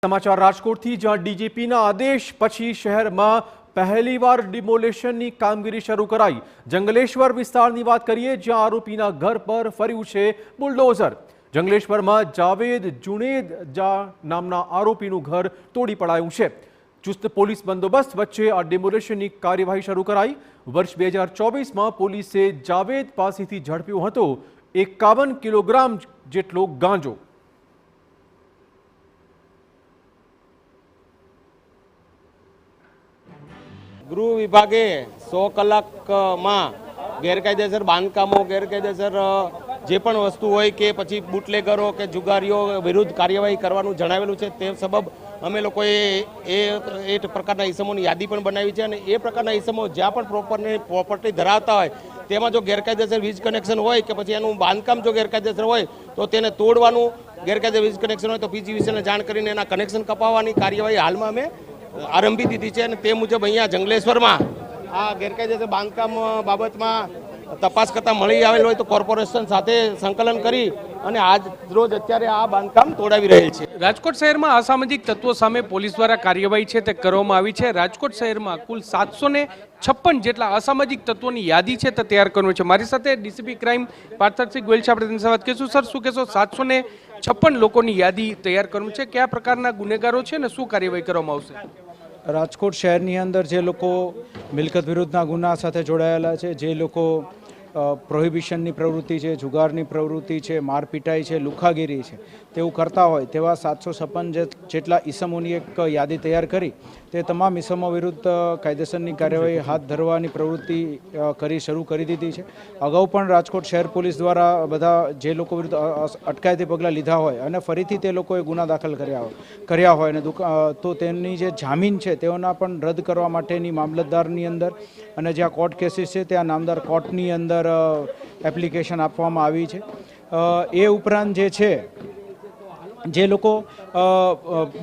समाचार राजकोटથી જ્યાં ડીજીપીના આદેશ પછી શહેરમાં પહેલીવાર ડિમોલેશનની કામગીરી શરૂ કરાઈ। જંગલેશ્વર વિસ્તારની વાત કરીએ જ્યાં આરોપીના ઘર પર ફર્યું છે બુલડોઝર। જંગલેશ્વરમાં જાવેદ જુનેદ નામના આરોપીનું ઘર તોડી પડાયું છે। ચુસ્ત પોલીસ બંદોબસ્ત વચ્ચે આ ડિમોલેશનની કાર્યવાહી શરૂ કરાઈ। વર્ષ 2024માં પોલીસે જાવેદ પાસેથી ઝડપ્યો હતો 51 કિલોગ્રામ જેટલો ગાંજો। ગૃહ વિભાગે 100 કલાકમાં ગેરકાયદેસર બાંધકામો ગેરકાયદેસર જે પણ વસ્તુ હોય કે પછી બુટલેગરો કે જુગારીઓ વિરુદ્ધ કાર્યવાહી કરવાનું જણાવેલું છે। તે સબબ અમે લોકોએ એ પ્રકારના ઇસમોની યાદી પણ બનાવી છે અને એ પ્રકારના ઇસમો જ્યાં પણ પ્રોપર્ટી ધરાવતા હોય તેમાં જો ગેરકાયદેસર વીજ કનેક્શન હોય કે પછી એનું બાંધકામ જો ગેરકાયદેસર હોય તો તેને તોડવાનું, ગેરકાયદેસર વીજ કનેક્શન હોય તો પીજીવીસીને જાણ કરીને એના કનેક્શન કપાવવાની કાર્યવાહી હાલમાં અમે આરંભી દીધી છે અને તે મુજબ અહીંયા જંગલેશ્વરમાં આ ગેરકાયદેસર બાંધકામ બાબતમાં તપાસ કરતા મળી આવેલ હોય તો કોર્પોરેશન સાથે સંકલન કરી અને આજ રોજ અત્યારે આ બાંધકામ તોડાવી રહેલ છે। રાજકોટ શહેરમાં અસામાજિક તત્વો સામે પોલીસ દ્વારા કાર્યવાહી છે તે કરવામાં આવી છે। રાજકોટ શહેરમાં કુલ 756 જેટલા અસામાજિક તત્વોની યાદી છે તે તૈયાર કરવાની છે। મારી સાથે ડીસીપી ક્રાઇમ પાર્થસિંહ ગોયલ છે, આપણે તેની સાથે વાત કરીશું। સર, શું કહેશો? 756 લોકોની યાદી તૈયાર કરવાની છે, કયા પ્રકારના ગુનેગારો છે અને શું કાર્યવાહી કરવામાં આવશે? રાજકોટ શહેરની અંદર જે લોકો મિલકત વિરુદ્ધના ગુના સાથે જોડાયેલા છે, જે લોકો પ્રોહિબિશનની પ્રવૃત્તિ છે, જુગારની પ્રવૃત્તિ છે, મારપીટાઈ છે, લુખાગીરી છે, તેવું કરતા હોય તેવા 756 જેટલા ઈસમોની એક યાદી તૈયાર કરી તે તમામ ઈસમો વિરુદ્ધ કાયદેસરની કાર્યવાહી હાથ ધરવાની પ્રવૃત્તિ શરૂ કરી દીધી છે। અગાઉ પણ રાજકોટ શહેર પોલીસ દ્વારા બધા જે લોકો વિરુદ્ધ અટકાયતી પગલાં લીધા હોય અને ફરીથી તે લોકોએ ગુના દાખલ કર્યા હોય અને તો તેમની જે જામીન છે તેઓના પણ રદ કરવા માટેની મામલતદારની અંદર અને જ્યાં કોર્ટ કેસીસ છે ત્યાં નામદાર કોર્ટની અંદર એપ્લિકેશન આપવામાં આવી છે। એ ઉપરાંત જે છે જે લોકો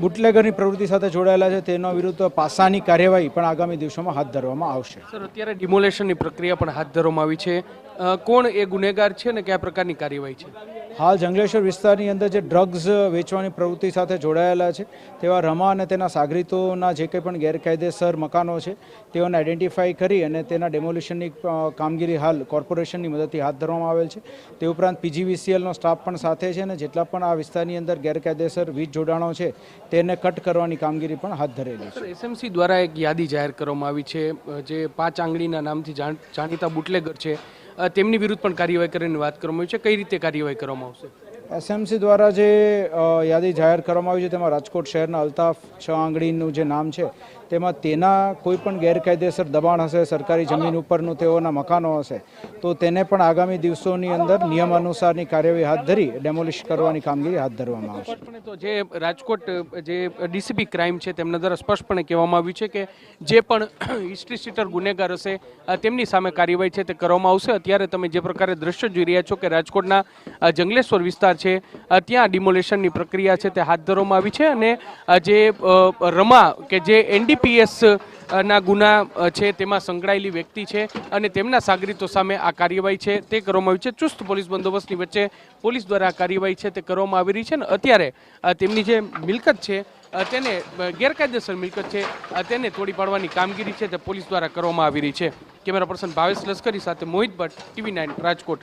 બુટલેગરની પ્રવૃત્તિ સાથે જોડાયેલા છે તેના વિરુદ્ધ પાસાની કાર્યવાહી પણ આગામી દિવસોમાં હાથ ધરવામાં આવશે। સર, અત્યારે ડિમોલેશનની પ્રક્રિયા પણ હાથ ધરવામાં આવી છે, કોણ એ ગુનેગાર છે ને કયા પ્રકારની કાર્યવાહી છે? હાલ જંગલેશ્વર વિસ્તારની અંદર જે ડ્રગ્સ વેચવાની પ્રવૃત્તિ સાથે જોડાયેલા છે તેવા રમા અને તેના સાગરીતોના જે કંઈ પણ ગેરકાયદેસર મકાનો છે તેઓને આઈડેન્ટિફાઈ કરી અને તેના ડેમોલિશનની કામગીરી હાલ કોર્પોરેશનની મદદથી હાથ ધરવામાં આવેલ છે। તે ઉપરાંત પીજીવીસીએલનો સ્ટાફ પણ સાથે છે અને જેટલા પણ આ વિસ્તારની અંદર ગેરકાયદેસર વીજ જોડાણો છે તેને કટ કરવાની કામગીરી પણ હાથ ધરેલી છે। એસએમસી દ્વારા એક યાદી જાહેર કરવામાં આવી છે, જે 5 આંગળીના નામથી જાણીતા બુટલેગર છે તેમની વિરુદ્ધ પણ કાર્યવાહી કરીને વાત કરવામાં આવી છે, કઈ રીતે કાર્યવાહી કરવામાં આવશે? એસએમસી દ્વારા જે યાદી જાહેર કરવામાં આવી છે તેમાં રાજકોટ શહેરના અલ્તાફ 6 આંગળીનું જે નામ છે તેમાં તેના કોઈ પણ ગેરકાયદેસર દબાણ હશે, સરકારી જમીન ઉપરનું તેઓના મકાનો હશે તો તેને પણ આગામી દિવસોની અંદર નિયમ અનુસારની કાર્યવાહી હાથ ધરી ડેમોલિશ કરવાની કામગીરી હાથ ધરવામાં આવશે। તો જે રાજકોટ જે ડીસીપી ક્રાઇમ છે તેમના દ્વારા સ્પષ્ટપણે કહેવામાં આવ્યું છે કે જે પણ હિસ્ટ્રી સીટર ગુનેગાર હશે તેમની સામે કાર્યવાહી છે તે કરવામાં આવશે। અત્યારે તમે જે પ્રકારે દ્રશ્ય જોઈ રહ્યા છો કે રાજકોટના જંગલેશ્વર વિસ્તાર છે ત્યાં ડિમોલેશનની પ્રક્રિયા છે તે હાથ ધરવામાં આવી છે અને જે રમા કે જે એનડીપીએસ ના ગુના છે તેમાં સંકળાયેલી વ્યક્તિ છે અને તેમના સાગરીતો સામે આ કાર્યવાહી છે તે કરવામાં આવી છે। ચુસ્ત પોલીસ બંદોબસ્તની વચ્ચે પોલીસ દ્વારા આ કાર્યવાહી છે તે કરવામાં આવી રહી છે અને અત્યારે તેમની જે મિલકત છે તેને ગેરકાયદેસર મિલકત છે તેને તોડી પાડવાની કામગીરી છે તે પોલીસ દ્વારા કરવામાં આવી રહી છે। કેમેરા પર્સન ભાવેશ લશ્કરી સાથે મોહિત ભટ્ટ, TV9 રાજકોટ।